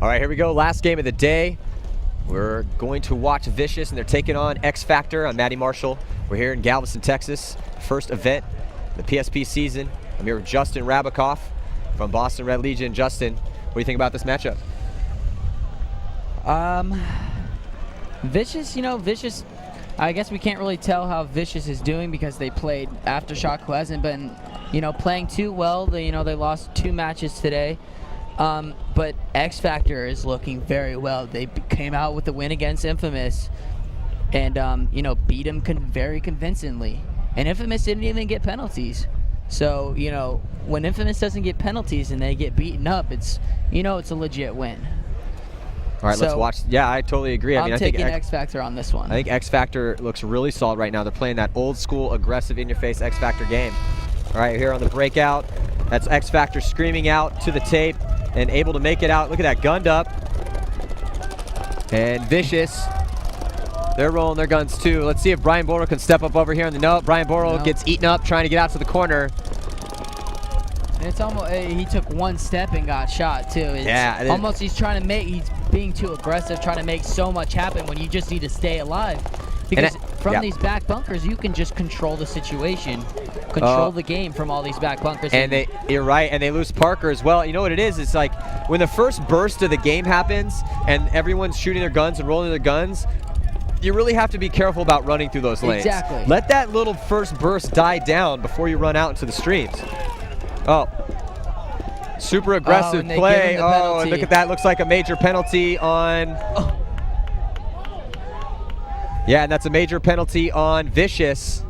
All right, here we go. Last game of the day. We're going to watch Vicious, and they're taking on X Factor. I'm Matty Marshall. We're here in Galveston, Texas. First event, the PSP season. I'm here with Justin Rabikoff from Boston Red Legion. Justin, what do you think about this matchup? Vicious, Vicious, I guess we can't really tell how Vicious is doing because they played Aftershock, who hasn't been, playing too well. They lost 2 matches today. But X Factor is looking very well. They came out with a win against Infamous and, beat him very convincingly. And Infamous didn't even get penalties. So, when Infamous doesn't get penalties and they get beaten up, it's a legit win. All right, let's watch. Yeah, I totally agree. I think X Factor on this one. I think X Factor looks really solid right now. They're playing that old school, aggressive, in-your-face X Factor game. All right, here on the breakout, that's X Factor screaming out to the tape and able to make it out. Look at that, gunned up. And Vicious, they're rolling their guns too. Let's see if Brian Borrell can step up over here on the note. Brian Borrell gets eaten up trying to get out to the corner. It's almost, he took 1 step and got shot too. It's almost he's being too aggressive, trying to make so much happen when you just need to stay alive. Because from these back bunkers, you can just control the situation, control the game from all these back bunkers. And you're right, and they lose Parker as well. You know what it is? It's like when the first burst of the game happens and everyone's shooting their guns and rolling their guns, you really have to be careful about running through those lanes. Exactly. Let that little first burst die down before you run out into the streams. Oh, super aggressive play. Oh, and look at that. Looks like a major penalty on... Yeah, and that's a major penalty on Vicious.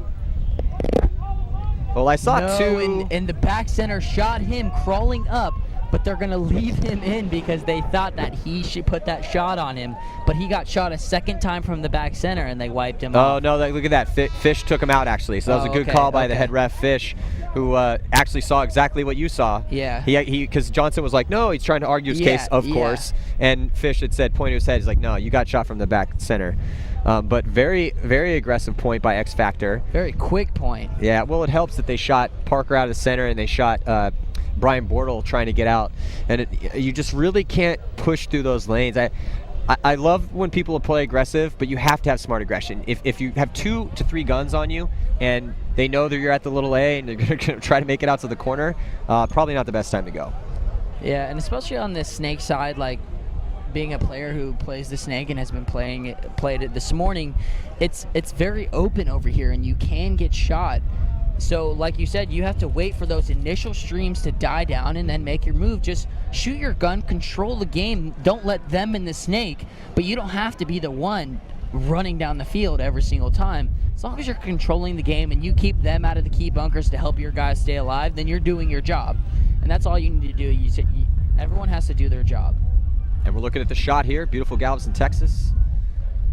Well, I saw 2. And the back center shot him crawling up, but they're going to leave him in because they thought that he should put that shot on him. But he got shot a second time from the back center, and they wiped him off. Oh, no, look at that. Fish took him out, actually. So that was a good call by the head ref, Fish, who actually saw exactly what you saw. Yeah. Because Johnson was like, no, he's trying to argue his case, of course. And Fish had said, pointing to his head, he's like, no, you got shot from the back center. But very, very aggressive point by X Factor. Very quick point. Yeah, well, it helps that they shot Parker out of the center and they shot Brian Bortles trying to get out. And you just really can't push through those lanes. I love when people play aggressive, but you have to have smart aggression. If you have 2 to 3 guns on you and they know that you're at the little A and they're going to try to make it out to the corner, probably not the best time to go. Yeah, and especially on this snake side, like being a player who plays the snake and has been played it this morning, it's very open over here and you can get shot. So like you said, you have to wait for those initial streams to die down and then make your move. Just shoot your gun, control the game, don't let them in the snake, but you don't have to be the one running down the field every single time. As long as you're controlling the game and you keep them out of the key bunkers to help your guys stay alive, then you're doing your job. And that's all you need to do. Everyone has to do their job. And we're looking at the shot here, beautiful Galveston, Texas.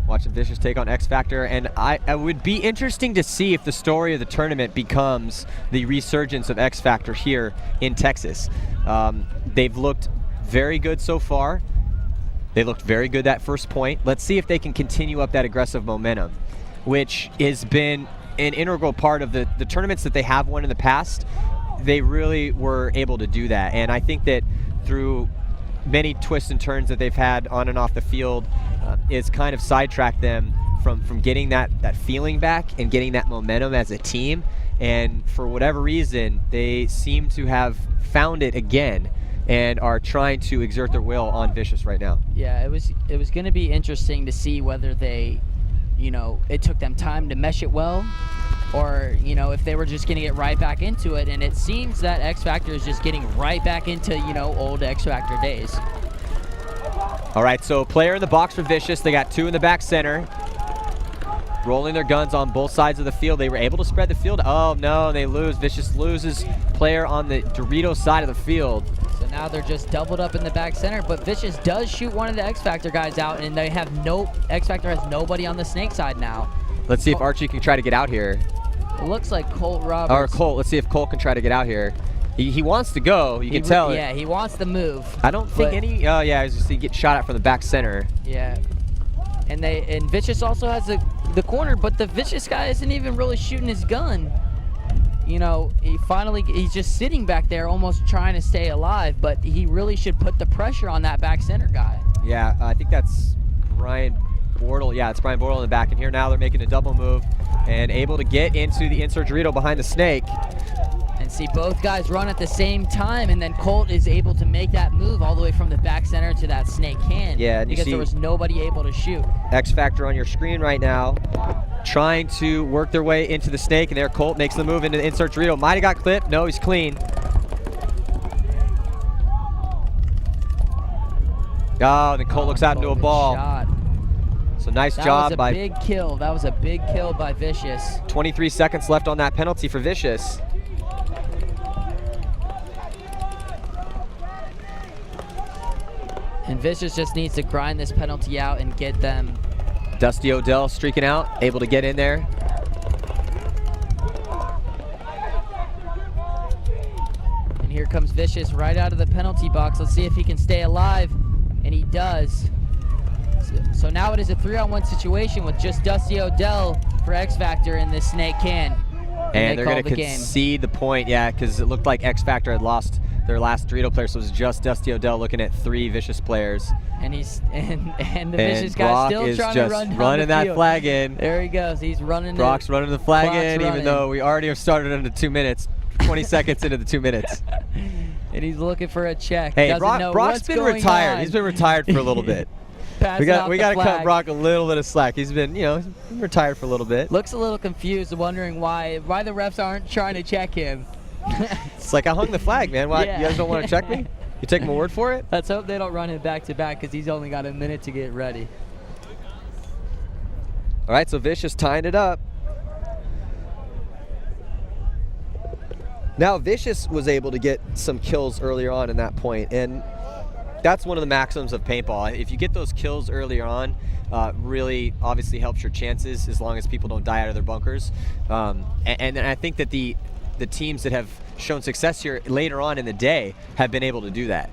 Watching Vicious take on X Factor, and it would be interesting to see if the story of the tournament becomes the resurgence of X Factor here in Texas. They've looked very good so far. They looked very good that first point. Let's see if they can continue up that aggressive momentum, which has been an integral part of the tournaments that they have won in the past. They really were able to do that, and I think that through many twists and turns that they've had on and off the field is kind of sidetracked them from getting that feeling back and getting that momentum as a team. And for whatever reason, they seem to have found it again and are trying to exert their will on Vicious right now. Yeah, it was going to be interesting to see whether they, it took them time to mesh it well, or if they were just going to get right back into it. And it seems that X Factor is just getting right back into old X Factor days. All right, so player in the box for Vicious. They got 2 in the back center, rolling their guns on both sides of the field. They were able to spread the field. Oh no, they lose. Vicious loses player on the Dorito side of the field. So now they're just doubled up in the back center, but Vicious does shoot one of the X Factor guys out, and they have X Factor has nobody on the snake side now. Let's see if Archie can try to get out here. It looks like Colt Roberts. Or Colt. Let's see if Colt can try to get out here. He wants to go. You can tell. Yeah, he wants the move. I don't think any. Oh yeah, he's just get shot at from the back center. Yeah, and Vicious also has the corner, but the Vicious guy isn't even really shooting his gun. he's just sitting back there almost trying to stay alive, but he really should put the pressure on that back center guy. Yeah, I think that's Brian Bortle. Yeah, it's Brian Bortle in the back. And here now they're making a double move and able to get into the insert Dorito behind the snake. And see both guys run at the same time, and then Colt is able to make that move all the way from the back center to that snake can. Yeah, and because there was nobody able to shoot. X Factor on your screen right now, trying to work their way into the snake, and there Colt makes the move into the insert Dorito. Might have got clipped. No, he's clean. Oh, then Colt looks out into a ball. Shot. So nice job by. That was a big kill. That was a big kill by Vicious. 23 seconds left on that penalty for Vicious. And Vicious just needs to grind this penalty out and get them. Dusty Odell streaking out, able to get in there. And here comes Vicious right out of the penalty box. Let's see if he can stay alive. And he does. So now it is a 3-on-1 situation with just Dusty Odell for X Factor in this snake can. And they're going to concede the point, yeah, because it looked like X Factor had lost their last Dorito player, so it was just Dusty Odell looking at 3 Vicious players. And he's and the Vicious guy's still trying to run down running the that field. flag in. There he goes. He's running. Brock's running the flag in, even though we already have started into 2 minutes, 20 seconds into the 2 minutes. And he's looking for a check. Hey, Brock's been retired. On. He's been retired for a little bit. we got to cut Brock a little bit of slack. He's been, retired for a little bit. Looks a little confused, wondering why the refs aren't trying to check him. It's like I hung the flag, man. Why you guys don't want to check me? You take my word for it? Let's hope they don't run him back to back because he's only got a minute to get ready. All right, so Vicious tying it up. Now Vicious was able to get some kills earlier on in that point, and that's one of the maxims of paintball. If you get those kills earlier on, really obviously helps your chances as long as people don't die out of their bunkers. And I think that the teams that have shown success here later on in the day have been able to do that.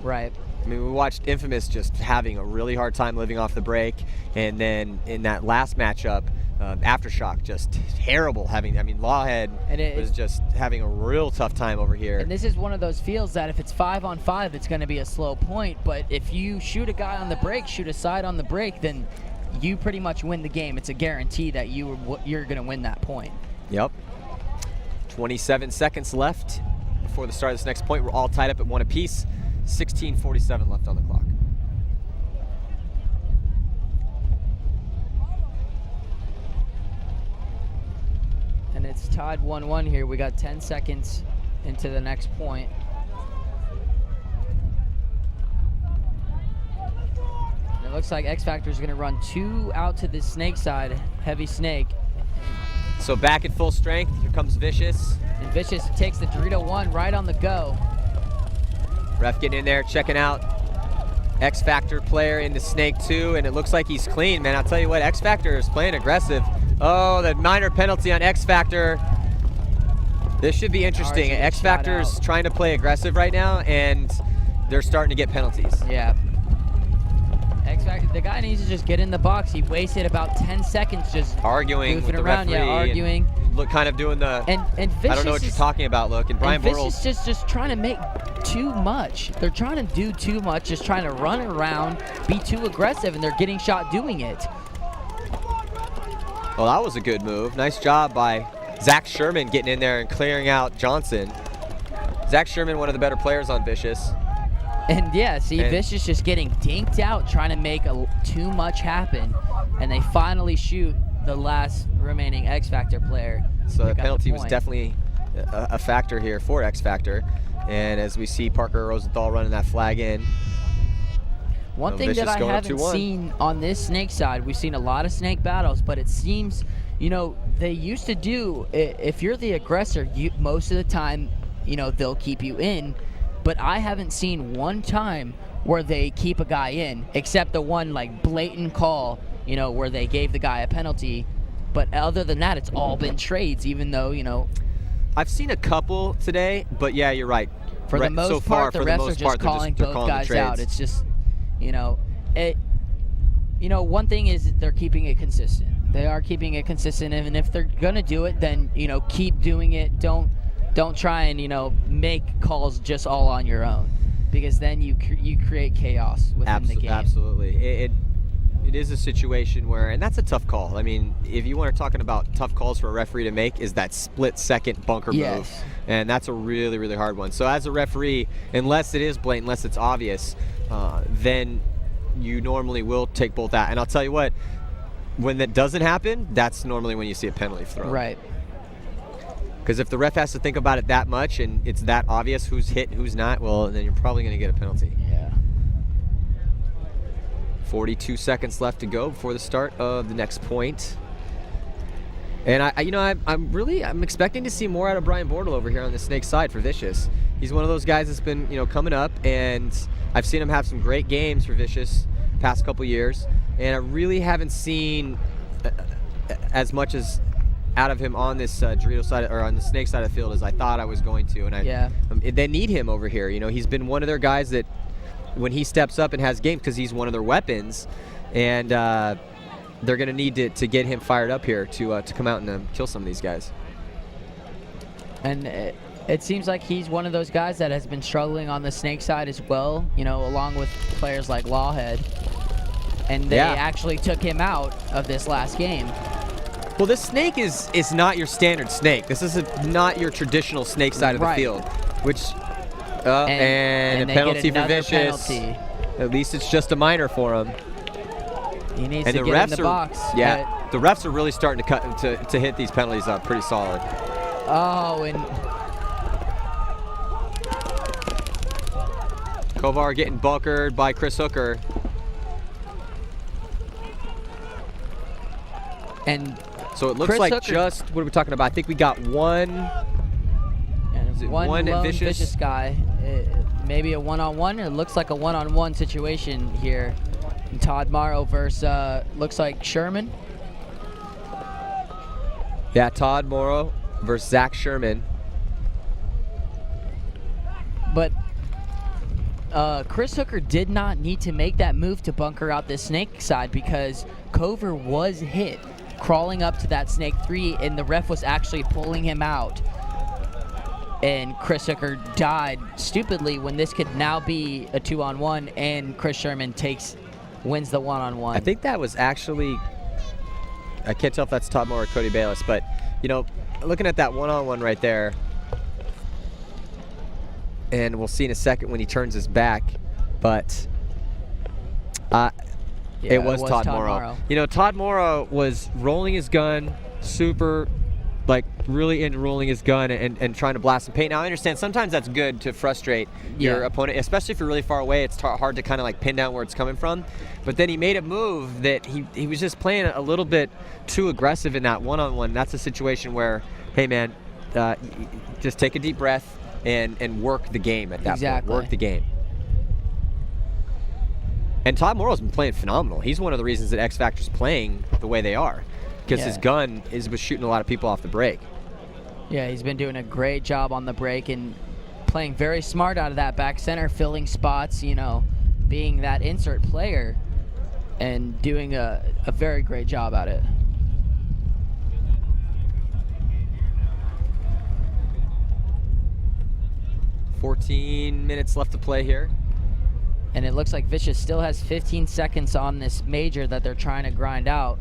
Right. I mean, we watched Infamous just having a really hard time living off the break, and then in that last matchup, Aftershock just terrible Lawhead was just having a real tough time over here. And this is one of those fields that if it's 5-on-5, it's going to be a slow point, but if you shoot a guy on the break, shoot a side on the break, then you pretty much win the game. It's a guarantee that you're going to win that point. Yep. 27 seconds left before the start of this next point. We're all tied up at 1 apiece. 16:47 left on the clock. And it's tied 1-1 here. We got 10 seconds into the next point. And it looks like X Factor is going to run 2 out to the snake side, heavy snake. So back at full strength, here comes Vicious. And Vicious takes the Dorito 1 right on the go. Ref getting in there, checking out X Factor player in the snake 2, and it looks like he's clean, man. I'll tell you what, X Factor is playing aggressive. Oh, the minor penalty on X Factor. This should be interesting. X Factor is trying to play aggressive right now, and they're starting to get penalties. Yeah. X Factor, the guy needs to just get in the box. He wasted about 10 seconds just arguing with the around, referee. Arguing. Look, kind of doing the and Vicious I don't know what you're talking about look. And Brian Bortles is just trying to make too much. They're trying to do too much, just trying to run around, be too aggressive, and they're getting shot doing it. Well, that was a good move. Nice job by Zach Sherman getting in there and clearing out Johnson. Zach Sherman, one of the better players on Vicious. And yeah, see, Vicious just getting dinked out, trying to make too much happen. And they finally shoot the last remaining X Factor player. So the penalty was definitely a factor here for X Factor. And as we see Parker Rosenthal running that flag in. One thing that I haven't seen on this snake side, we've seen a lot of snake battles, but it seems, they used to do, if you're the aggressor, most of the time, they'll keep you in. But I haven't seen one time where they keep a guy in, except the one blatant call, where they gave the guy a penalty. But other than that, it's all been trades, even though, I've seen a couple today, but yeah, you're right. For the most part, the refs are just calling both guys out. It's just, one thing is they're keeping it consistent. They are keeping it consistent, and if they're gonna do it, then keep doing it. Don't try and make calls just all on your own, because then you create chaos within the game. Absolutely. It is a situation where, and that's a tough call. I mean, if you want to talking about tough calls for a referee to make, is that split-second bunker move, and that's a really, really hard one. So as a referee, unless it is blatant, unless it's obvious, then you normally will take both out. And I'll tell you what, when that doesn't happen, that's normally when you see a penalty thrown. Right. Because if the ref has to think about it that much and it's that obvious who's hit and who's not, well, then you're probably going to get a penalty. Yeah. 42 seconds left to go before the start of the next point. And I'm expecting to see more out of Brian Bortle over here on the Snake side for Vicious. He's one of those guys that's been coming up, and I've seen him have some great games for Vicious past couple years, and I really haven't seen as much as out of him on this Dorito side or on the Snake side of the field as I thought I was going to. And they need him over here. He's been one of their guys that when he steps up and has games, because he's one of their weapons, and they're going to need to get him fired up here to come out and kill some of these guys. And it seems like he's one of those guys that has been struggling on the Snake side as well, along with players like Lawhead. And they actually took him out of this last game. Well, this Snake is not your standard Snake. This is not your traditional Snake side of the field, which and a penalty for Vicious. Penalty. At least it's just a minor for him. He needs to get in the box. Yeah, the refs are really starting to hit these penalties up pretty solid. Oh, and Kovar getting bunkered by Chris Hooker. And so it looks Chris like Hooker, what are we talking about? I think we got one lone vicious guy. Maybe a one-on-one. It looks like a one-on-one situation here. And Todd Morrow versus looks like Sherman. Yeah, Todd Morrow versus Zach Sherman. But Chris Hooker did not need to make that move to bunker out the Snake side, because Cover was hit crawling up to that Snake 3, and the ref was actually pulling him out. And Chris Hooker died stupidly when this could now be a 2-on-1, and Chris Sherman wins the 1-on-1. I think that was actually, I can't tell if that's Todd Moore or Cody Bayless, but looking at that 1-on-1 right there, and we'll see in a second when he turns his back, but it was Todd Morrow. Todd Morrow was rolling his gun, really into rolling his gun and trying to blast some paint. Now, I understand sometimes that's good to frustrate your opponent, especially if you're really far away. It's hard to kind of pin down where it's coming from. But then he made a move that he was just playing a little bit too aggressive in that one-on-one. That's a situation where, hey, man, just take a deep breath and work the game at that point. Work the game. And Todd Morrow's been playing phenomenal. He's one of the reasons that X Factor's playing the way they are, because his gun was shooting a lot of people off the break. Yeah, he's been doing a great job on the break and playing very smart out of that back center, filling spots, being that insert player and doing a very great job at it. $14 minutes left to play here. And it looks like Vicious still has 15 seconds on this major that they're trying to grind out.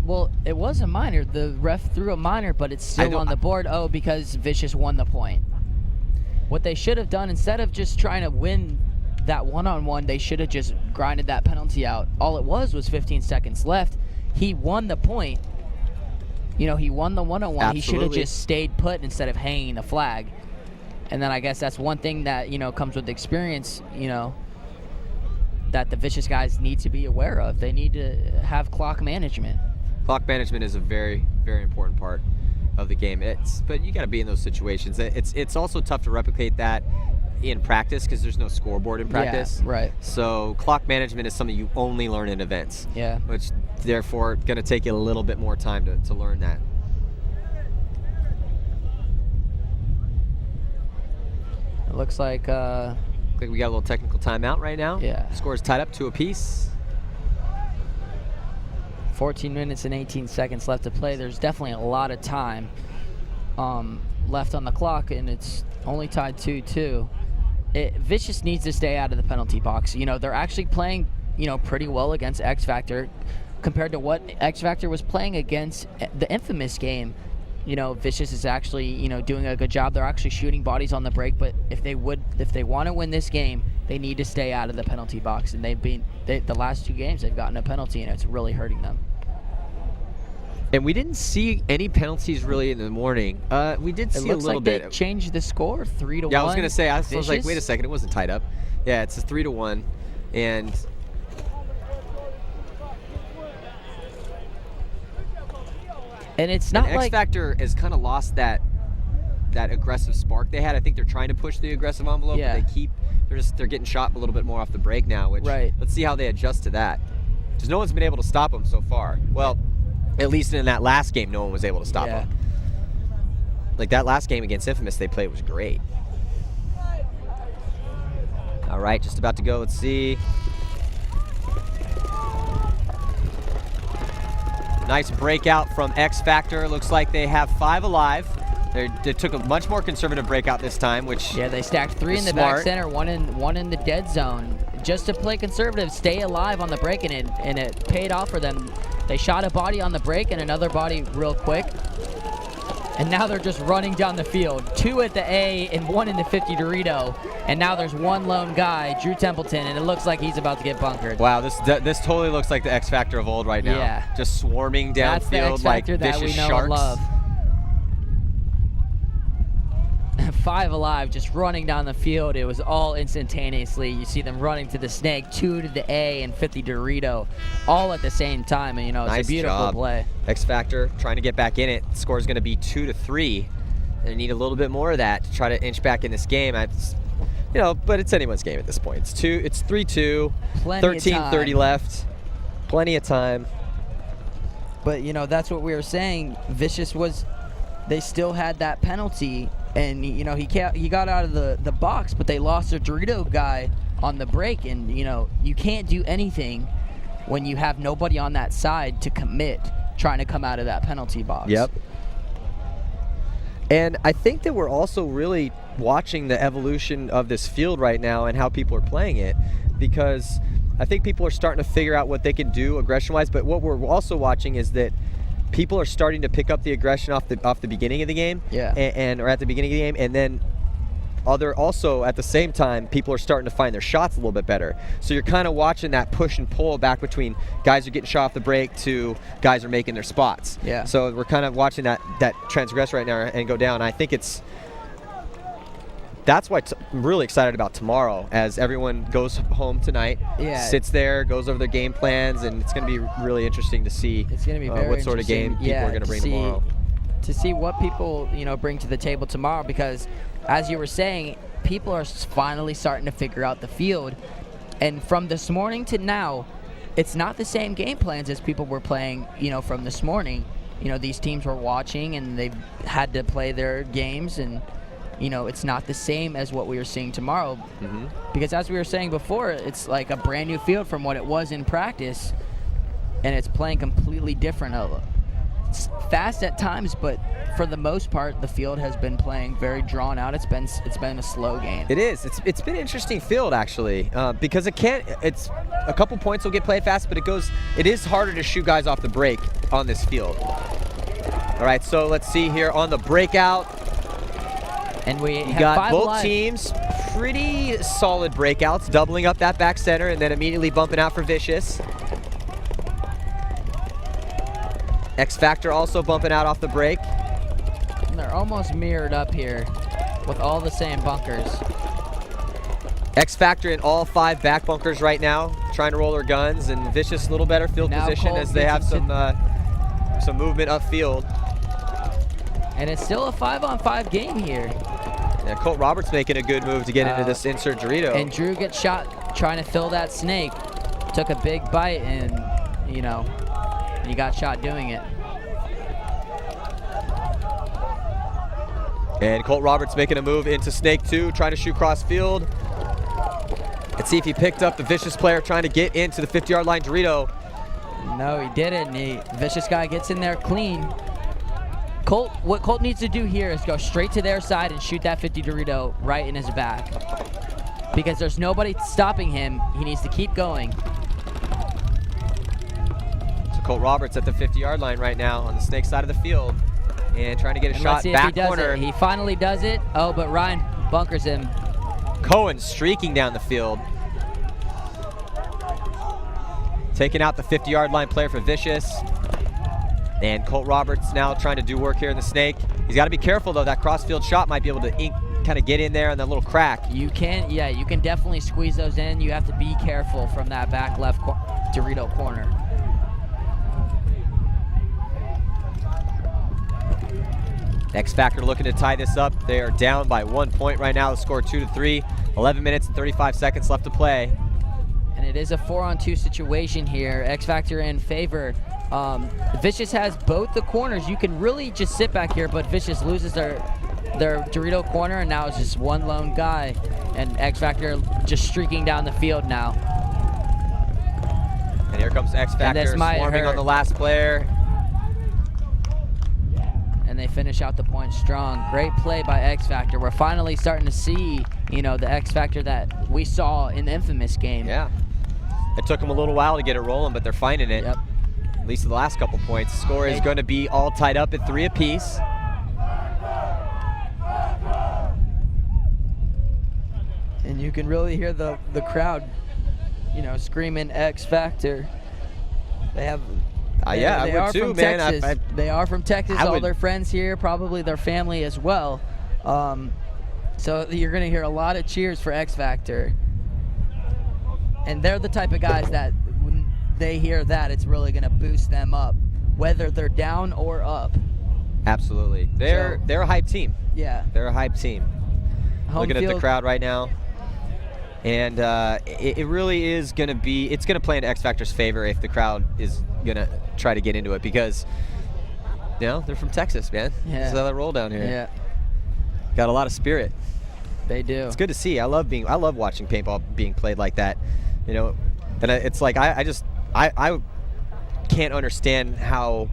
Well, it was a minor. The ref threw a minor, but it's still on the board. Oh, because Vicious won the point. What they should have done, instead of just trying to win that one-on-one, they should have just grinded that penalty out. All it was 15 seconds left. He won the point. He won the one-on-one. Absolutely. He should have just stayed put instead of hanging the flag. And then I guess that's one thing that, comes with experience, that the Vicious guys need to be aware of. They need to have clock management. Clock management is a very, very important part of the game. But you got to be in those situations. It's also tough to replicate that in practice because there's no scoreboard in practice. Yeah, right. So clock management is something you only learn in events. Yeah. Which therefore going to take you a little bit more time to learn that. It looks like we got a little technical timeout right now. Yeah. Score's tied up 2 apiece. 14 minutes and 18 seconds left to play. There's definitely a lot of time left on the clock, and it's only tied 2-2. Vicious needs to stay out of the penalty box. You know, they're actually playing, you know, pretty well against X Factor compared to what X Factor was playing against the infamous game. You know, Vicious is actually, you know, doing a good job. They're actually shooting bodies on the break, but if they want to win this game, they need to stay out of the penalty box. And the last 2 games they've gotten a penalty, and it's really hurting them. And we didn't see any penalties really in the morning. We did see a little bit. It looks like they changed the score 3-1. Yeah, I was gonna say. I was like, wait a second, it wasn't tied up. Yeah, it's a 3-1, and it's not like X Factor has kind of lost that aggressive spark they had. I think they're trying to push the aggressive envelope, Yeah. but they're getting shot a little bit more off the break now. Which Right. Let's see how they adjust to that, because no one's been able to stop them so far. Well, at least in that last game, no one was able to stop them. Like that last game against Infamous they played was great. All right, just about to go. Let's see. Nice breakout from X Factor. Looks like they have 5 alive. They took a much more conservative breakout this time, which they stacked 3 in the smart. back center, one in the dead zone, just to play conservative, stay alive on the break, and it paid off for them. They shot a body on the break and another body real quick, and now they're just running down the field. 2 at the A and 1 in the 50 Dorito, and now there's one lone guy, Drew Templeton, and it looks like he's about to get bunkered. Wow, this totally looks like the X Factor of old right now. Yeah. Just swarming That's the downfield X like Factor that vicious we know sharks. and love. 5 alive, just running down the field. It was all instantaneously. You see them running to the snake, 2 to the A, and 50 Dorito, all at the same time. And, you know, it's Nice a beautiful job. play. X Factor trying to get back in it. The score is going to be 2-3. They need a little bit more of that to try to inch back in this game. But it's anyone's game at this point. It's 3-2, Plenty of 13:30 time. left. Plenty of time. But, you know, that's what we were saying. Vicious they still had that penalty, and, you know, he got out of the box, but they lost their Dorito guy on the break, and, you know, you can't do anything when you have nobody on that side to commit trying to come out of that penalty box. Yep. And I think that we're also really watching the evolution of this field right now and how people are playing it, because I think people are starting to figure out what they can do aggression-wise, but what we're also watching is that people are starting to pick up the aggression off the beginning of the game, or at the beginning of the game, and then also at the same time, people are starting to find their shots a little bit better. So you're kind of watching that push and pull back between guys who are getting shot off the break to guys who are making their spots. Yeah. So we're kind of watching that transgress right now and go down. I think that's why I'm really excited about tomorrow, as everyone goes home tonight, sits there, goes over their game plans, and it's going to be really interesting to see what sort of game people are going to bring tomorrow. To see what people, you know, bring to the table tomorrow, because as you were saying, people are finally starting to figure out the field, and from this morning to now, it's not the same game plans as people were playing, you know, from this morning. You know, these teams were watching and they've had to play their games, and you know, it's not the same as what we are seeing tomorrow. Mm-hmm. Because as we were saying before, it's like a brand new field from what it was in practice, and it's playing completely different. It's fast at times, but for the most part, the field has been playing very drawn out. It's been a slow game. It is. It's been an interesting field, actually, because it's a couple points will get played fast, but it is harder to shoot guys off the break on this field. All right, so let's see here on the breakout. And we got both teams pretty solid breakouts, doubling up that back center and then immediately bumping out for Vicious. X Factor also bumping out off the break. And they're almost mirrored up here with all the same bunkers. X Factor in all 5 back bunkers right now, trying to roll their guns, and Vicious a little better field position Colt as they have some movement upfield. And it's still a 5-on-5 game here. Yeah, Colt Roberts making a good move to get into this insert Dorito. And Drew gets shot trying to fill that snake. Took a big bite, and, you know, he got shot doing it. And Colt Roberts making a move into Snake 2, trying to shoot cross field. Let's see if he picked up the Vicious player trying to get into the 50-yard line Dorito. No, he didn't. Vicious guy gets in there clean. What Colt needs to do here is go straight to their side and shoot that 50 Dorito right in his back. Because there's nobody stopping him. He needs to keep going. So Colt Roberts at the 50-yard line right now on the Snake side of the field. And trying to get a And shot let's see back if he does corner. it. He finally does it. Oh, but Ryan bunkers him. Cohen streaking down the field. Taking out the 50-yard line player for Vicious. And Colt Roberts now trying to do work here in the Snake. He's got to be careful, though. That cross-field shot might be able to kind of get in there in that little crack. You can definitely squeeze those in. You have to be careful from that back left Dorito corner. X Factor looking to tie this up. They are down by 1 point right now. The score 2-3. 11 minutes and 35 seconds left to play. And it is a 4-on-2 situation here. X Factor in favor. Vicious has both the corners. You can really just sit back here, but Vicious loses their Dorito corner, and now it's just one lone guy. And X Factor just streaking down the field now. And here comes X Factor swarming on the last player. And they finish out the point strong. Great play by X Factor. We're finally starting to see, the X Factor that we saw in the infamous game. Yeah. It took them a little while to get it rolling, but they're finding it. Yep. At least the last couple points. Score is going to be all tied up at 3 apiece. And you can really hear the crowd, screaming X Factor. They have. Yeah, they I are would too, from man. Texas. They are from Texas. All their friends here, probably their family as well. So you're going to hear a lot of cheers for X Factor. And they're the type of guys that when they hear that, it's really going to boost them up, whether they're down or up. Absolutely. They're a hype team. Yeah. They're a hype team. Looking at the crowd right now. And it really is going to be, it's going to play into X Factor's favor if the crowd is going to try to get into it because, they're from Texas, man. Yeah. That's how they roll down here. Yeah. Got a lot of spirit. They do. It's good to see. I love watching paintball being played like that. And it's like I can't understand how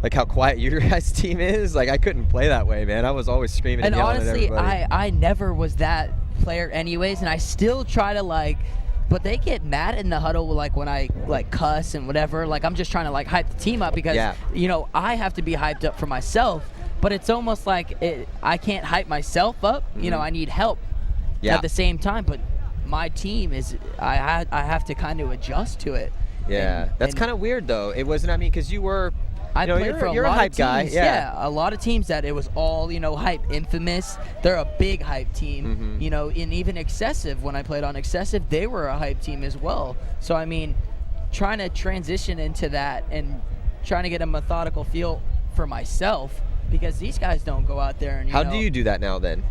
quiet your guys' team is. Like I couldn't play that way, man. I was always screaming and yelling honestly, at everybody. I never was that player anyways, and I still try to but they get mad in the huddle when I cuss and whatever. I'm just trying to hype the team up because I have to be hyped up for myself. But it's almost like I can't hype myself up. Mm-hmm. I need help at the same time. But my team I have to kind of adjust to it. Yeah, that's kind of weird though. It wasn't. Because you were. I played for you're a a lot hype of teams. guy. Yeah, a lot of teams that it was all hype. Infamous, they're a big hype team. Mm-hmm. And even Excessive, when I played on Excessive, they were a hype team as well. So trying to transition into that and trying to get a methodical feel for myself. Because these guys don't go out there and How do you do that now then?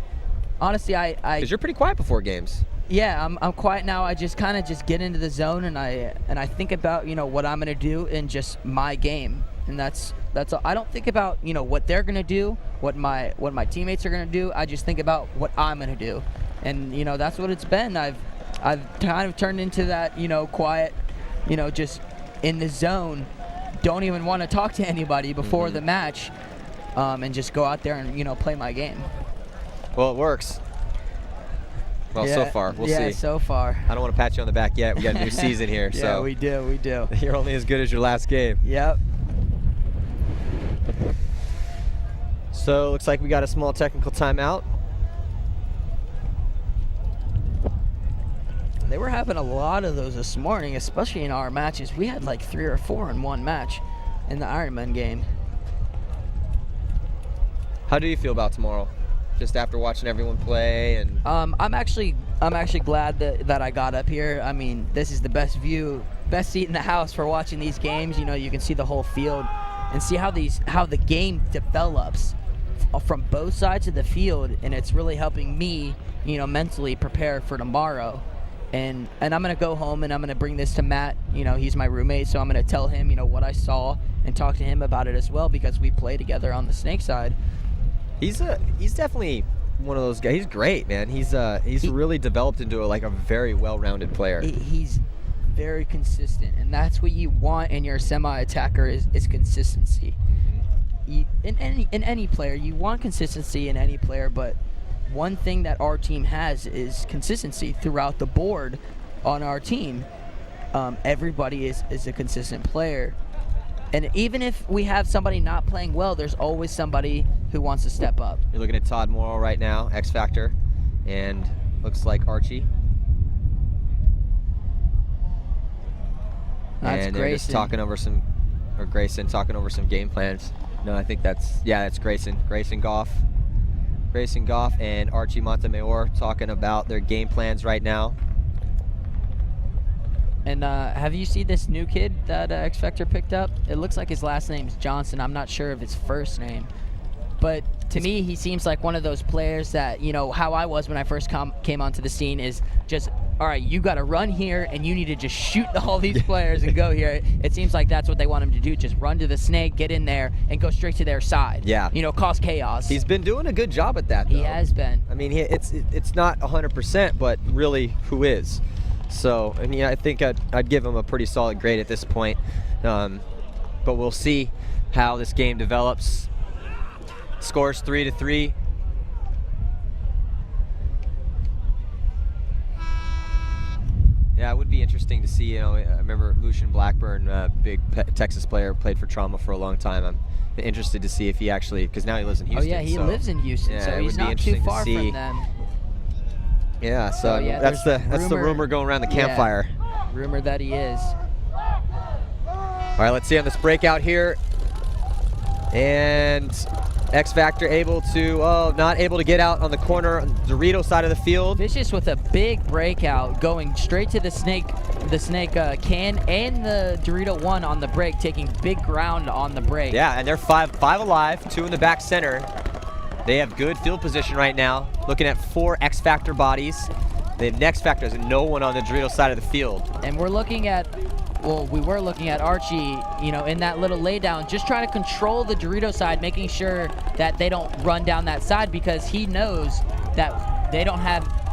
Honestly, because you're pretty quiet before games. Yeah, I'm quiet now. I just kind of get into the zone and I think about what I'm gonna do in just my game, and that's all. I don't think about what they're gonna do, what my teammates are gonna do. I just think about what I'm gonna do, and that's what it's been. I've kind of turned into that quiet, just in the zone, don't even want to talk to anybody before the match. And just go out there and play my game. Well, it works. Well, so far, we'll see. Yeah, so far. I don't want to pat you on the back yet. We got a new season here, so. Yeah, we do. You're only as good as your last game. Yep. So, looks like we got a small technical timeout. They were having a lot of those this morning, especially in our matches. We had 3 or 4 in one match in the Ironman game. How do you feel about tomorrow? Just after watching everyone play and I'm actually glad that I got up here. This is the best seat in the house for watching these games. You can see the whole field and see how the game develops from both sides of the field, and it's really helping me, mentally prepare for tomorrow. And I'm gonna go home and I'm gonna bring this to Matt. He's my roommate, so I'm gonna tell him, what I saw and talk to him about it as well because we play together on the Snake side. He's definitely one of those guys. He's great, man. He's really developed into a very well-rounded player. He's very consistent, and that's what you want in your semi-attacker is consistency. In any player, you want consistency in any player, but one thing that our team has is consistency throughout the board on our team. Everybody is a consistent player. And even if we have somebody not playing well, there's always somebody who wants to step up. You're looking at Todd Morrow right now, X Factor, and looks like Archie. That's and they're just talking over some, or Grayson talking over some game plans. No, I think that's Grayson. Grayson Goff and Archie Montemayor talking about their game plans right now. And have you seen this new kid that X Factor picked up? It looks like his last name's Johnson. I'm not sure of his first name. But to me, he seems like one of those players that, you know, how I was when I first came onto the scene is just, all right, you got to run here and you need to just shoot all these players and go here. It seems like that's what they want him to do, just run to the snake, get in there, and go straight to their side. Yeah. You know, cause chaos. He's been doing a good job at that, though. He has been. I mean, it's not 100%, but really, who is? So, I mean, I think I'd give him a pretty solid grade at this point. But we'll see how this game develops. Scores 3-3. Yeah, it would be interesting to see. You know, I remember Lucian Blackburn, big Texas player, played for Trauma for a long time. I'm interested to see if he actually, because now he lives in Houston. Oh yeah, he lives in Houston, yeah, so he's not too far from them. Yeah, so that's the rumor going around the campfire. Yeah, rumor that he is. All right, let's see on this breakout here. And X Factor not able to get out on the corner, on the Dorito side of the field. Vicious with a big breakout, going straight to the snake can and the Dorito one on the break, taking big ground on the break. Yeah, and they're five alive, 2 in the back center. They have good field position right now. Looking at 4 X Factor bodies. The X Factor has no one on the Dorito side of the field. And we were looking at Archie, you know, in that little laydown, just trying to control the Dorito side, making sure that they don't run down that side, because he knows that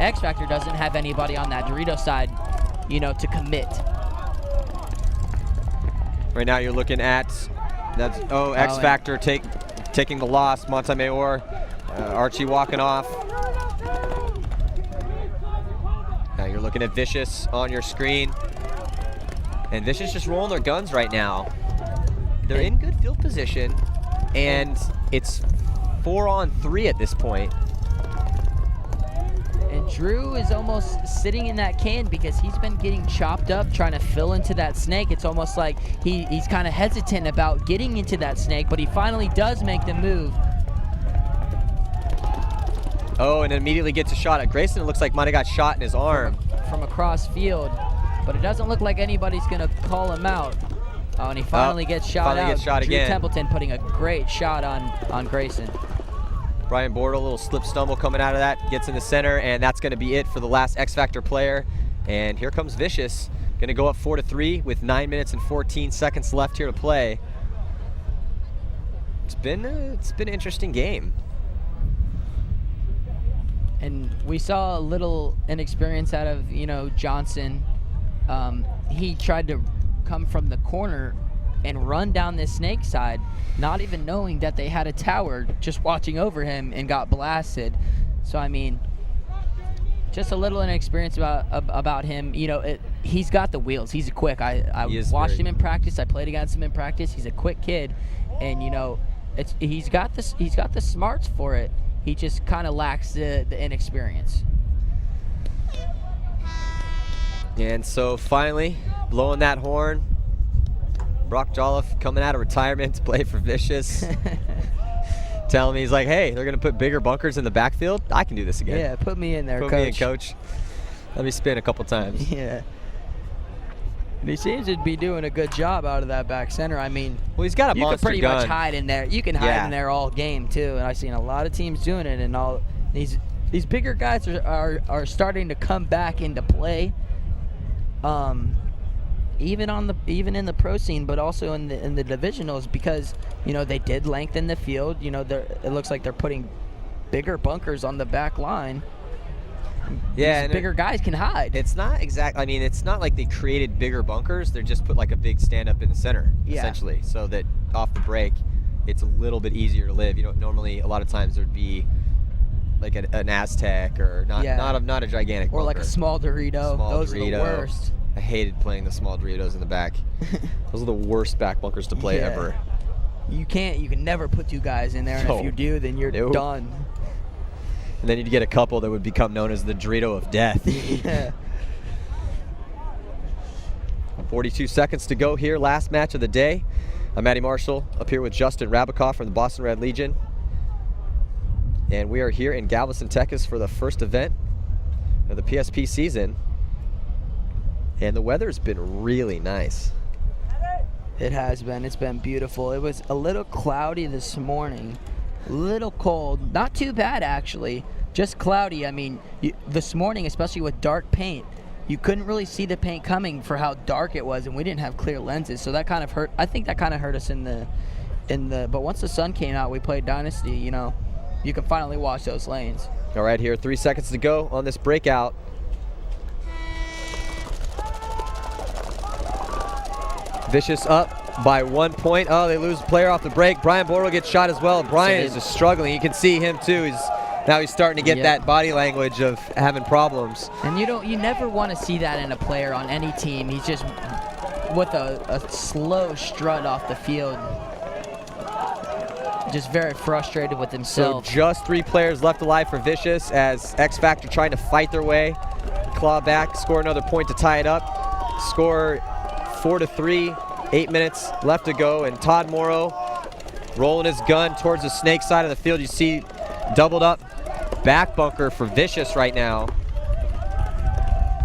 X Factor doesn't have anybody on that Dorito side, you know, to commit. Right now you're looking at X Factor taking the loss. Montemayor, Archie walking off. Now you're looking at Vicious on your screen. And Vicious just rolling their guns right now. They're in good field position, and it's 4-on-3 at this point. And Drew is almost sitting in that can because he's been getting chopped up trying to fill into that snake. It's almost like he's kind of hesitant about getting into that snake, but he finally does make the move. Oh, and immediately gets a shot at Grayson. It looks like might have got shot in his arm. From across field. But it doesn't look like anybody's going to call him out. Oh, and he finally gets shot out. Gets shot Drew again. Templeton putting a great shot on Grayson. Brian Bordeaux, a little slip stumble coming out of that. Gets in the center, and that's going to be it for the last X Factor player. And here comes Vicious. Going to go up 4-3 with 9 minutes and 14 seconds left here to play. It's been an interesting game. And we saw a little inexperience out of, you know, Johnson. He tried to come from the corner and run down this snake side, not even knowing that they had a tower, just watching over him, and got blasted. So, I mean, just a little inexperience about him. You know, he's got the wheels. He's quick. I watched him in practice. I played against him in practice. He's a quick kid, and you know, he's got the smarts for it. He just kind of lacks the inexperience. And so finally, blowing that horn, Brock Jolliffe coming out of retirement to play for Vicious. Telling me, he's like, hey, they're going to put bigger bunkers in the backfield. I can do this again. Yeah, put me in there, Coach. Put me in, Coach. Let me spin a couple times. Yeah. And he seems to be doing a good job out of that back center. I mean, well, he's got a monster gun. You can pretty much hide in there. You can hide in there all game, too. And I've seen a lot of teams doing it. And all these bigger guys are starting to come back into play. Even in the pro scene, but also in the divisionals, because you know they did lengthen the field. You know, it looks like they're putting bigger bunkers on the back line. Yeah, these and bigger guys can hide. It's not exact. I mean, it's not like they created bigger bunkers. They just put like a big stand-up in the center, essentially, so that off the break, it's a little bit easier to live. You know, normally a lot of times there'd be like an Aztec or not a gigantic or bunker. like a small Dorito. Those are the worst. I hated playing the small Doritos in the back. Those are the worst back bunkers to play ever. You can never put 2 guys in there, and if you do, then you're done. And then you'd get a couple that would become known as the Dorito of death. Yeah. 42 seconds to go here, last match of the day. I'm Matty Marshall, up here with Justin Rabikoff from the Boston Red Legion. And we are here in Galveston, Texas for the first event of the PSP season. And the weather's been really nice. It has been. It's been beautiful. It was a little cloudy this morning. A little cold. Not too bad, actually. Just cloudy. I mean, this morning, especially with dark paint, you couldn't really see the paint coming for how dark it was, and we didn't have clear lenses, so that kind of hurt. I think that kind of hurt us in the. But once the sun came out, we played Dynasty. You know, you can finally watch those lanes. All right, here, 3 seconds to go on this breakout. Vicious up by 1 point. Oh, they lose a player off the break. Brian Bortle gets shot as well. Brian is just struggling. You can see him too. Now he's starting to get that body language of having problems. And you never want to see that in a player on any team. He's just with a slow strut off the field. Just very frustrated with himself. So just 3 players left alive for Vicious as X Factor trying to fight their way, claw back, score another point to tie it up. Score 4-3, 8 minutes left to go, and Todd Morrow rolling his gun towards the snake side of the field. You see doubled up back bunker for Vicious right now,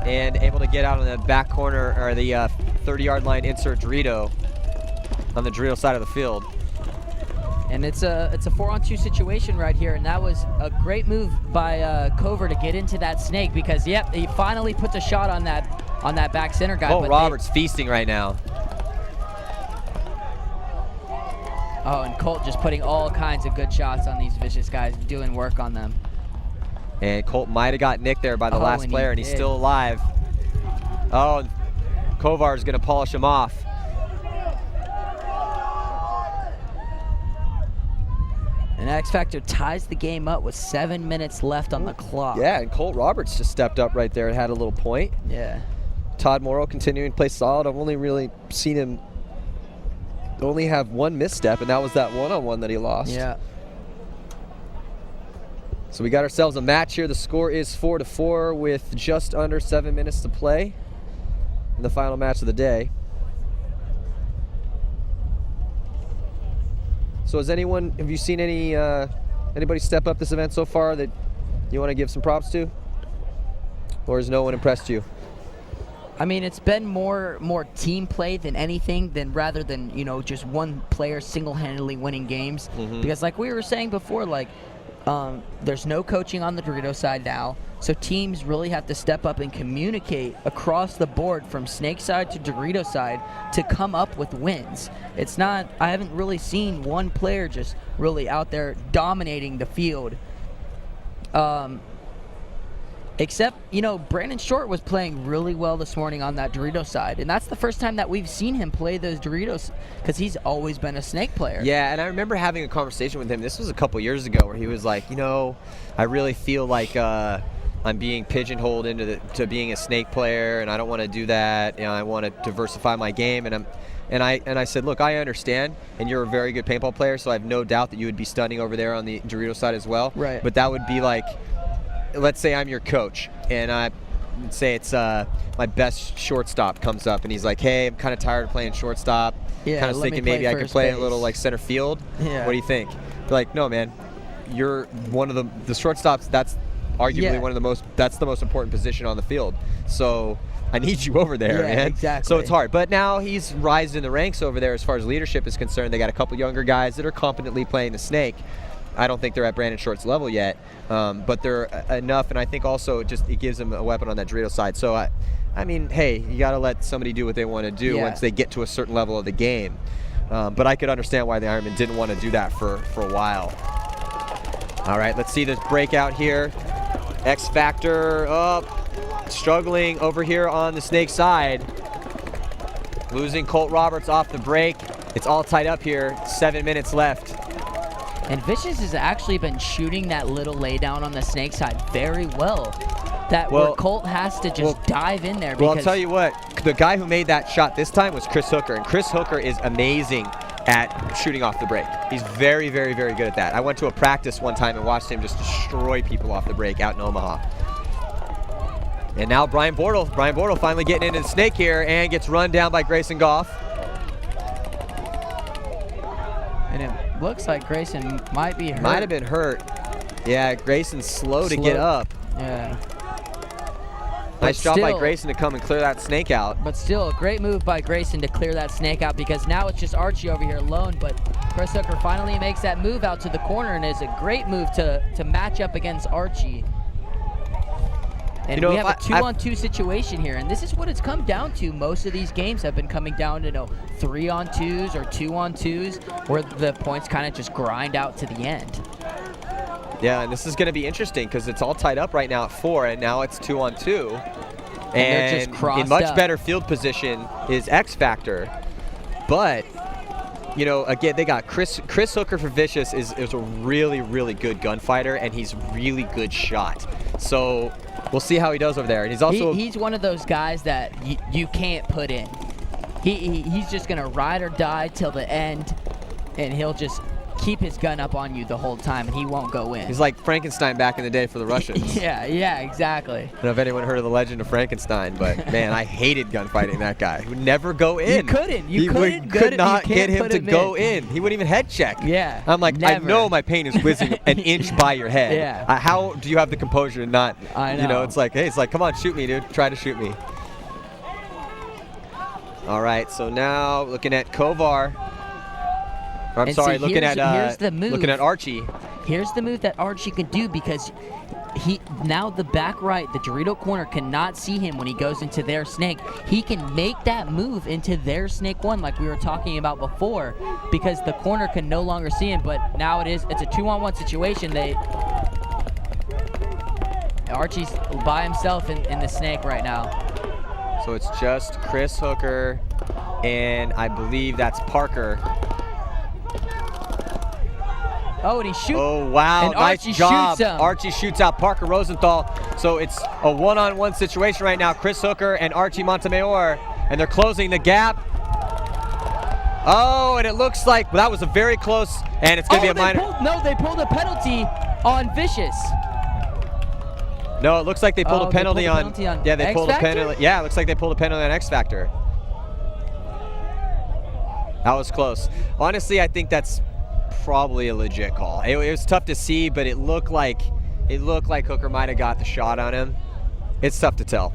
and able to get out on the back corner, or the 30-yard line, insert Dorito on the Dorito side of the field. And it's a 4-on-2 situation right here, and that was a great move by Cover to get into that snake, because he finally puts a shot on that back center guy. Oh, Robert's feasting right now. Oh, and Colt just putting all kinds of good shots on these Vicious guys, doing work on them. And Colt might have got nicked there by the last player, and he's still alive. Oh, Kovar's going to polish him off. And X Factor ties the game up with 7 minutes left on the clock. Yeah, and Colt Roberts just stepped up right there and had a little point. Yeah. Todd Morrow continuing to play solid. I've only really seen him only have one misstep, and that was that one-on-one that he lost. Yeah. So we got ourselves a match here. The score is 4-4 with just under 7 minutes to play in the final match of the day. So have you seen anybody step up this event so far that you want to give some props to? Or has no one impressed you? I mean, it's been more team play than anything, rather than just one player single-handedly winning games. Mm-hmm. Because like we were saying before, there's no coaching on the Dorito side now, so teams really have to step up and communicate across the board from Snake side to Dorito side to come up with wins. I haven't really seen one player just really out there dominating the field. Except, Brandon Short was playing really well this morning on that Dorito side. And that's the first time that we've seen him play those Doritos, because he's always been a Snake player. Yeah, and I remember having a conversation with him. This was a couple years ago, where he was like, I really feel like I'm being pigeonholed to being a Snake player, and I don't want to do that. I want to diversify my game. And I said, look, I understand, and you're a very good paintball player, so I have no doubt that you would be stunning over there on the Dorito side as well. Right. But that would be like, let's say I'm your coach, and I say it's my best shortstop comes up, and he's like, hey, I'm kind of tired of playing shortstop. Yeah, kind of thinking maybe I could play a little like center field. Yeah. What do you think? They're like, no, man, you're one of the shortstops. That's arguably that's the most important position on the field. So I need you over there, man. Exactly. So it's hard. But now he's rising in the ranks over there as far as leadership is concerned. They got a couple younger guys that are competently playing the Snake. I don't think they're at Brandon Short's level yet, but they're enough, and I think also it gives them a weapon on that Dorito side. So, I mean, hey, you got to let somebody do what they want to do once they get to a certain level of the game. But I could understand why the Ironman didn't want to do that for a while. All right, let's see this breakout here. X Factor up, struggling over here on the Snake side. Losing Colt Roberts off the break. It's all tied up here, 7 minutes left. And Vicious has actually been shooting that little laydown on the Snake side very well. Where Colt has to just dive in there. Well, I'll tell you what, the guy who made that shot this time was Chris Hooker, and Chris Hooker is amazing at shooting off the break. He's very, very, very good at that. I went to a practice one time and watched him just destroy people off the break out in Omaha. And now Brian Bortle finally getting into the Snake here and gets run down by Grayson Goff. And it looks like Grayson might be hurt. Might have been hurt. Yeah, Grayson's slow to get up. Yeah. Nice job by Grayson to come and clear that Snake out. But still, a great move by Grayson to clear that Snake out, because now it's just Archie over here alone. But Chris Hooker finally makes that move out to the corner, and it's a great move to match up against Archie. And we have a 2-on-2 situation here, and this is what it's come down to. Most of these games have been coming down to 3-on-2s or 2-on-2s, where the points kind of just grind out to the end. Yeah, and this is going to be interesting because it's all tied up right now at 4, and now it's 2-on-2. And in much better field position is X Factor. But, again, they got Chris Hooker for Vicious is a really, really good gunfighter, and he's really good shot. So we'll see how he does over there. And he's also he's one of those guys that you can't put in. He's just going to ride or die till the end, and he'll just keep his gun up on you the whole time, and he won't go in. He's like Frankenstein back in the day for the Russians. Yeah, exactly. I don't know if anyone heard of the legend of Frankenstein, but man, I hated gunfighting that guy. He would never go in. You could not get him to go in. He wouldn't even head check. Yeah. I'm like, never. I know my pain is whizzing an inch by your head. Yeah. How do you have the composure to not? I know. It's like, hey, come on, shoot me, dude. Try to shoot me. All right, so now looking at Kovar. Looking at Archie. Here's the move that Archie can do, because now the back right, the Dorito corner cannot see him when he goes into their Snake. He can make that move into their Snake 1 like we were talking about before, because the corner can no longer see him. But now it's a 2-on-1 situation. Archie's by himself in the Snake right now. So it's just Chris Hooker, and I believe that's Parker. Oh, and he shoots. Oh, wow. And nice Archie job. shoots him. Archie shoots out Parker Rosenthal. So it's a 1-on-1 situation right now. Chris Hooker and Archie Montemayor, and they're closing the gap. Oh, and it looks like that was a very close, and it's going to be a minor. They pulled a penalty on Vicious. No, it looks like they pulled a penalty on. Yeah, they pulled a penalty. Yeah, it looks like they pulled a penalty on X Factor. That was close. Honestly, I think that's probably a legit call. It was tough to see, but it looked like Hooker might have got the shot on him. It's tough to tell.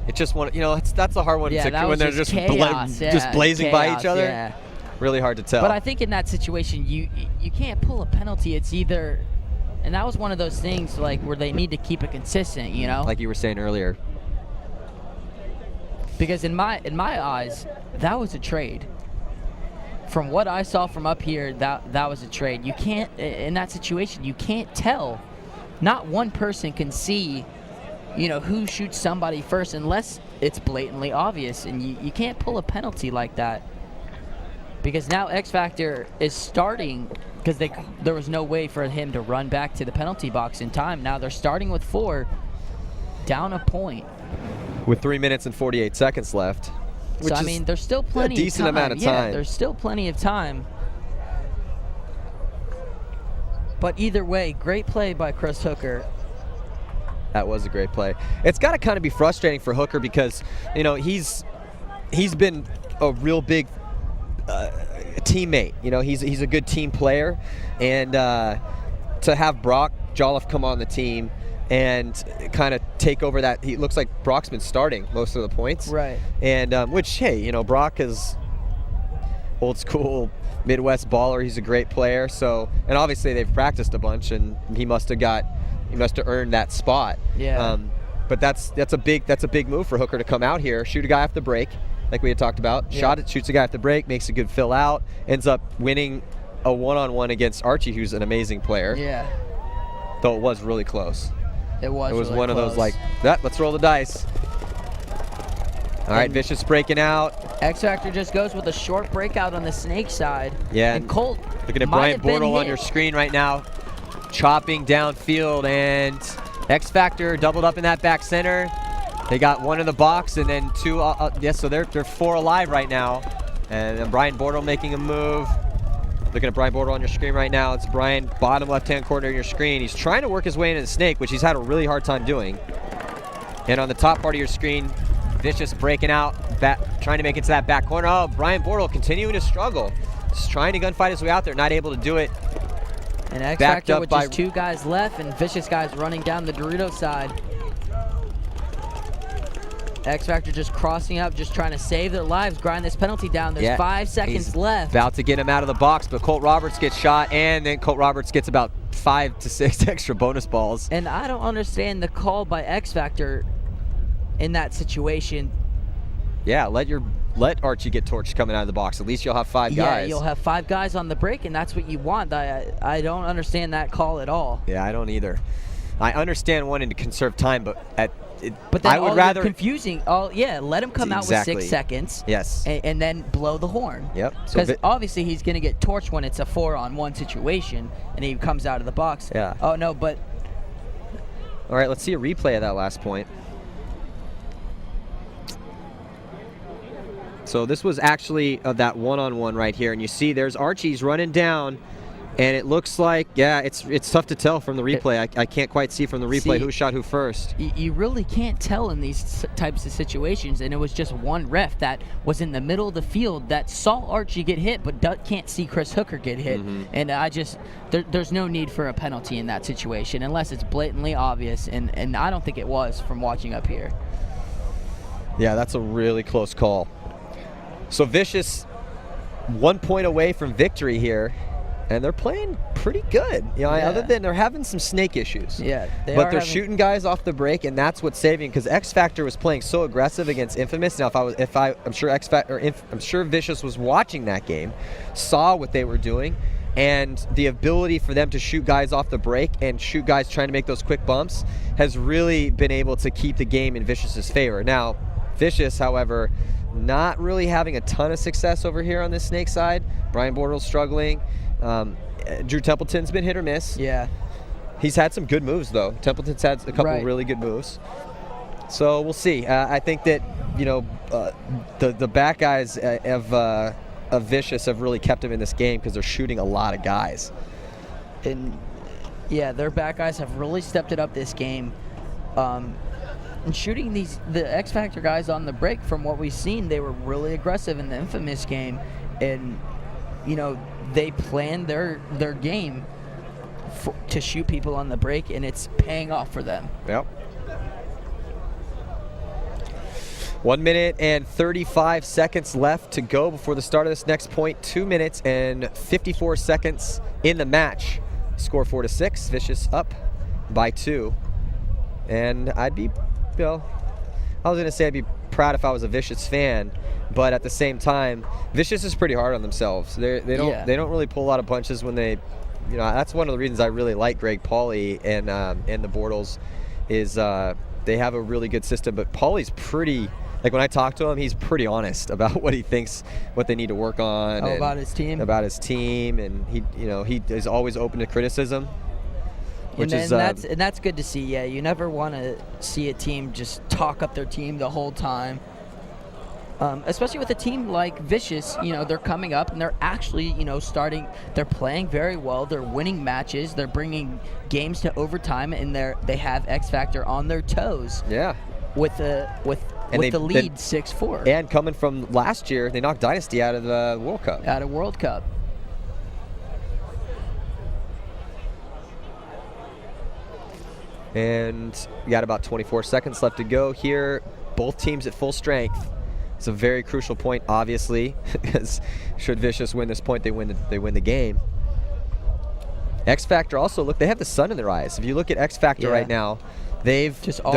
It's just one, that's a hard one to when they're just blazing by each other. Yeah. Really hard to tell. But I think in that situation, you can't pull a penalty. It's either, and that was one of those things like where they need to keep it consistent, like you were saying earlier. Because in my eyes, that was a trade. From what I saw from up here, that was a trade. You can't, in that situation, you can't tell. Not one person can see, who shoots somebody first unless it's blatantly obvious, and you can't pull a penalty like that. Because now X Factor is starting, because there was no way for him to run back to the penalty box in time. Now they're starting with 4, down a point. With 3 minutes and 48 seconds left. So, there's still plenty of time. A decent amount of time. Yeah, there's still plenty of time. But either way, great play by Chris Hooker. That was a great play. It's got to kind of be frustrating for Hooker because, he's been a real big teammate. He's a good team player. And to have Brock Jolliffe come on the team and kind of take over that. He looks like Brock's been starting most of the points. Right. And which, hey, Brock is old school Midwest baller. He's a great player. So, and obviously they've practiced a bunch, and he must have earned that spot. Yeah. But that's a big move for Hooker to come out here, shoot a guy off the break, like we had talked about. Yeah. Shoots a guy off the break, makes a good fill out, ends up winning a 1-on-1 against Archie, who's an amazing player. Yeah. though it was really close. It was really one close. of those like, let's roll the dice. All right, Vicious breaking out. X Factor just goes with a short breakout on the snake side. Yeah, and Colt looking at Brian Bortle on your screen right now, chopping downfield, and X Factor doubled up in that back center. They got one in the box and then two. So they're 4 alive right now. And then Brian Bortle making a move. Looking at Brian Bortle on your screen right now. It's Brian, bottom left-hand corner of your screen. He's trying to work his way into the snake, which he's had a really hard time doing. And on the top part of your screen, Vicious breaking out, trying to make it to that back corner. Oh, Brian Bortle continuing to struggle. Just trying to gunfight his way out there, not able to do it. And X Factor with just 2 guys left, and Vicious guys running down the Dorito side. X Factor just crossing up, just trying to save their lives, grind this penalty down. There's 5 seconds left. About to get him out of the box, but Colt Roberts gets shot, and then Colt Roberts gets about 5 to 6 extra bonus balls. And I don't understand the call by X Factor in that situation. Yeah, let Archie get torched coming out of the box. At least you'll have 5 guys. Yeah, you'll have 5 guys on the break, and that's what you want. I don't understand that call at all. Yeah, I don't either. I understand wanting to conserve time, but then I would rather confusing. Let him come out with 6 seconds. Yes. And then blow the horn. Yep. Because obviously he's going to get torched when it's a 4-on-1 situation, and he comes out of the box. Yeah. Oh no, but. All right, let's see a replay of that last point. So this was actually of that 1-on-1 right here, and you see there's Archie's running down, and it looks like, it's tough to tell from the replay. I can't quite see from the replay who shot who first. You really can't tell in these types of situations, and it was just one ref that was in the middle of the field that saw Archie get hit, but can't see Chris Hooker get hit. And there's no need for a penalty in that situation unless it's blatantly obvious, and I don't think it was from watching up here. Yeah, that's a really close call. So Vicious 1 point away from victory here, and they're playing pretty good. Other than they're having some snake issues. Yeah, they're shooting guys off the break, and that's what's saving. Because X Factor was playing so aggressive against Infamous. Now, I'm sure Vicious was watching that game, saw what they were doing, and the ability for them to shoot guys off the break and shoot guys trying to make those quick bumps has really been able to keep the game in Vicious's favor. Now, Vicious, however, not really having a ton of success over here on this snake side. Brian Bortle's struggling. Drew Templeton's been hit or miss. Yeah. He's had some good moves, though. Templeton's had a couple really good moves. So we'll see. I think that, the back guys of Vicious have really kept him in this game because they're shooting a lot of guys. And, yeah, their back guys have really stepped it up this game. And shooting the X Factor guys on the break, from what we've seen, they were really aggressive in the Infamous game, and they planned their game to shoot people on the break, and it's paying off for them. Yep. 1 minute and 35 seconds left to go before the start of this next point. 2 minutes and 54 seconds in the match. Score 4-6. Vicious up by 2, and I'd be. I was going to say I'd be proud if I was a Vicious fan, but at the same time, Vicious is pretty hard on themselves. They don't really pull a lot of punches when they, that's one of the reasons I really like Greg Pauly and the Bortles is they have a really good system. But Pauly's pretty, like when I talk to him, he's pretty honest about what he thinks, what they need to work on, about his team, and he is always open to criticism. And that's good to see. Yeah, you never want to see a team just talk up their team the whole time. Especially with a team like Vicious, they're coming up and they're actually, starting. They're playing very well. They're winning matches. They're bringing games to overtime, and they have X Factor on their toes. Yeah. With the lead 6-4. And coming from last year, they knocked Dynasty out of the World Cup. And we got about 24 seconds left to go here. Both teams at full strength. It's a very crucial point, obviously, because should Vicious win this point, they win the game. X Factor also, look, they have the sun in their eyes. If you look at X Factor right now, they're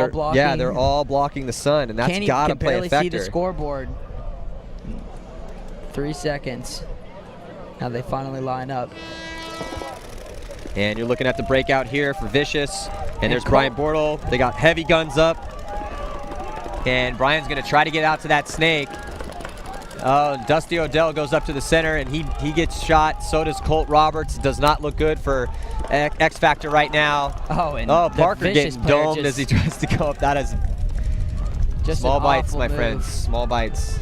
blocking. Yeah, they're all blocking the sun, and that's got to play a factor. Can't barely see the scoreboard. 3 seconds. Now they finally line up. And you're looking at the breakout here for Vicious. And there's Colt. Brian Bortle. They got heavy guns up. And Brian's going to try to get out to that snake. Dusty Odell goes up to the center, and he gets shot. So does Colt Roberts. Does not look good for X Factor right now. Parker getting domed as he tries to go up. That is just small bites, my move. friends. Small bites.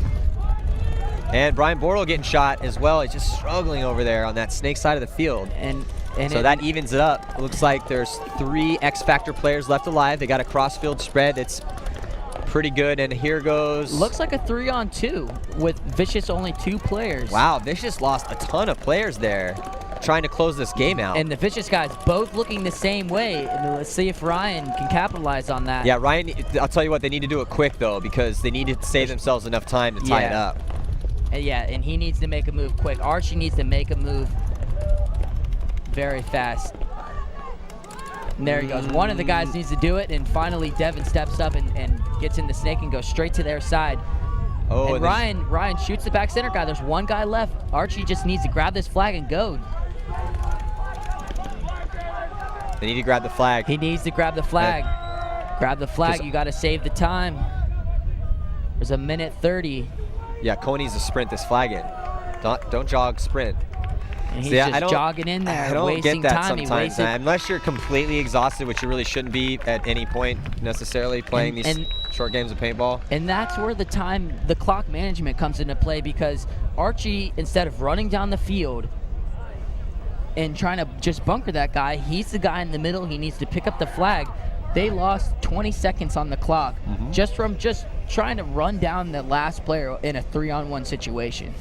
And Brian Bortle getting shot as well. He's just struggling over there on that snake side of the field. And so that evens it up. It looks like there's 3 X Factor players left alive. They got a cross-field spread that's pretty good, and here goes. Looks like a 3-on-2 with Vicious only 2 players. Wow, Vicious lost a ton of players there trying to close this game out. And the Vicious guys both looking the same way. Let's see if Ryan can capitalize on that. Yeah, Ryan, I'll tell you what, they need to do it quick, though, because they need to save themselves enough time to tie it up. And he needs to make a move quick. Archie needs to make a move very fast. And there he goes. One of the guys needs to do it, and finally Devin steps up and gets in the snake and goes straight to their side. And Ryan shoots the back center guy. There's one guy left. Archie just needs to grab this flag and go. They need to grab the flag. He needs to grab the flag. Grab the flag. You got to save the time. There's a minute 30. Yeah, Cole needs to sprint this flag in. Don't jog, sprint. And he's just jogging in there, I don't wasting get that time. sometimes. Unless you're completely exhausted, which you really shouldn't be at any point necessarily playing these short games of paintball. And that's where the clock management comes into play, because Archie, instead of running down the field and trying to just bunker that guy, he's the guy in the middle. He needs to pick up the flag. They lost 20 seconds on the clock just from trying to run down the last player in a 3-on-1 situation.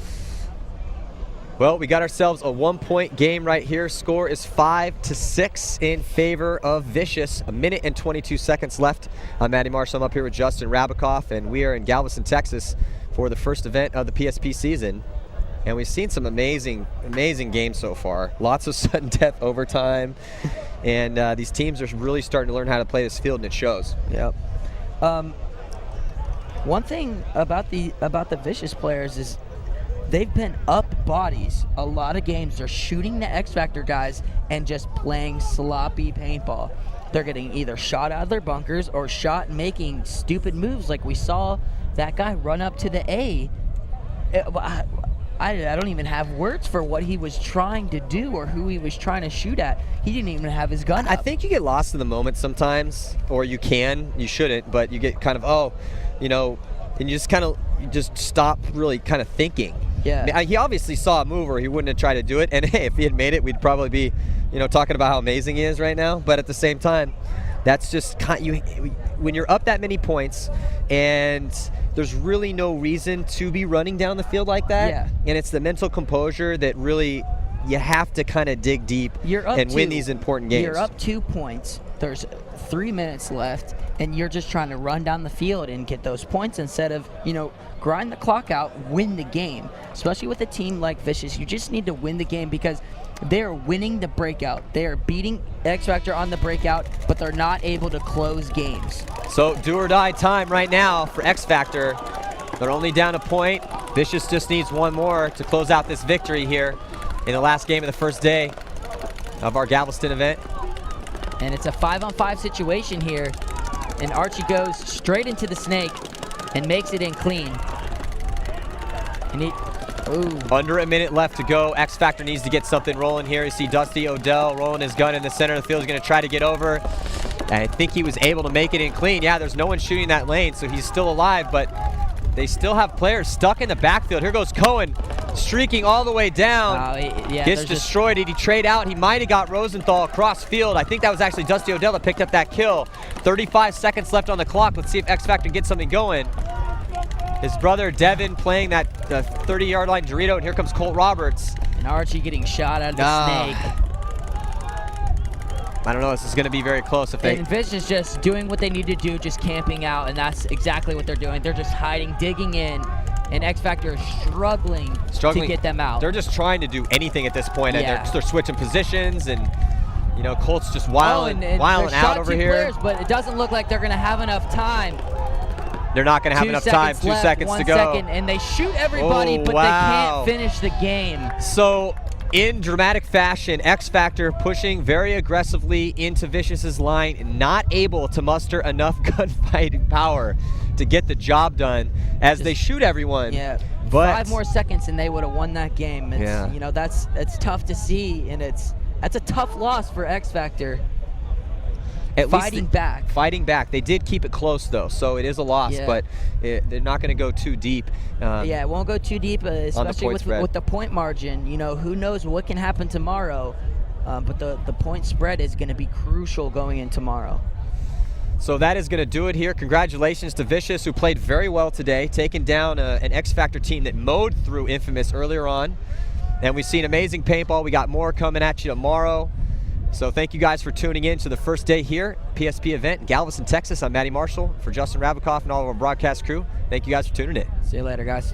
Well, we got ourselves a 1-point game right here. Score is 5-6 in favor of Vicious. A minute and 22 seconds left. I'm Matty Marshall. I'm up here with Justin Rabikoff, and we are in Galveston, Texas for the first event of the PSP season. And we've seen some amazing, amazing games so far. Lots of sudden death overtime. And these teams are really starting to learn how to play this field, and it shows. Yep. One thing about the Vicious players is they've been up bodies a lot of games. They're shooting the X Factor guys and just playing sloppy paintball. They're getting either shot out of their bunkers or shot making stupid moves, like we saw that guy run up to the A. I don't even have words for what he was trying to do or who he was trying to shoot at. He didn't even have his gun up. I think you get lost in the moment sometimes, or you shouldn't, but you get kind of, and you just stop really kind of thinking. Yeah. I mean, he obviously saw a move or he wouldn't have tried to do it. And hey, if he had made it, we'd probably be, talking about how amazing he is right now. But at the same time, that's just when you're up that many points and there's really no reason to be running down the field like that. Yeah. And it's the mental composure that really you have to kind of dig deep and win these important games. You're up 2 points. There's 3 minutes left, and you're just trying to run down the field and get those points instead of, grind the clock out, win the game. Especially with a team like Vicious, you just need to win the game because they're winning the breakout. They are beating X Factor on the breakout, but they're not able to close games. So do or die time right now for X Factor. They're only down a point. Vicious just needs one more to close out this victory here in the last game of the first day of our Galveston event. And it's a 5-on-5 situation here. And Archie goes straight into the snake and makes it in clean. And under a minute left to go. X Factor needs to get something rolling here. You see Dusty Odell rolling his gun in the center of the field. He's going to try to get over. And I think he was able to make it in clean. Yeah, there's no one shooting that lane, so he's still alive, but they still have players stuck in the backfield. Here goes Cohen, streaking all the way down. Gets destroyed. Did he trade out? He might have got Rosenthal across field. I think that was actually Dusty Odell that picked up that kill. 35 seconds left on the clock. Let's see if X Factor gets something going. His brother Devin playing that 30-yard line Dorito, and here comes Colt Roberts. And Archie getting shot out of the snake. I don't know, this is going to be very close. And Vish is just doing what they need to do, just camping out, and that's exactly what they're doing. They're just hiding, digging in, and X Factor is struggling to get them out. They're just trying to do anything at this point, and they're switching positions, and Colt's just wilding out over here. Players, but it doesn't look like they're going to have enough time. They're not going to have enough time. 2 seconds to go. 1 second, and they shoot everybody, but they can't finish the game. So In dramatic fashion, X Factor pushing very aggressively into Vicious's line, not able to muster enough gunfighting power to get the job done as they shoot everyone. Yeah, but 5 more seconds and they would have won that game. It's, you know, that's tough to see, and that's a tough loss for X Factor. Fighting back. They did keep it close though, so it is a loss, but they're not going to go too deep. Yeah, it won't go too deep, especially with the point margin. You know, who knows what can happen tomorrow, but the point spread is going to be crucial going in tomorrow. So that is going to do it here. Congratulations to Vicious, who played very well today, taking down an X Factor team that mowed through Infamous earlier on. And we've seen amazing paintball. We got more coming at you tomorrow. So thank you guys for tuning in to the first day here, PSP event in Galveston, Texas. I'm Matty Marshall for Justin Rabikoff and all of our broadcast crew. Thank you guys for tuning in. See you later, guys.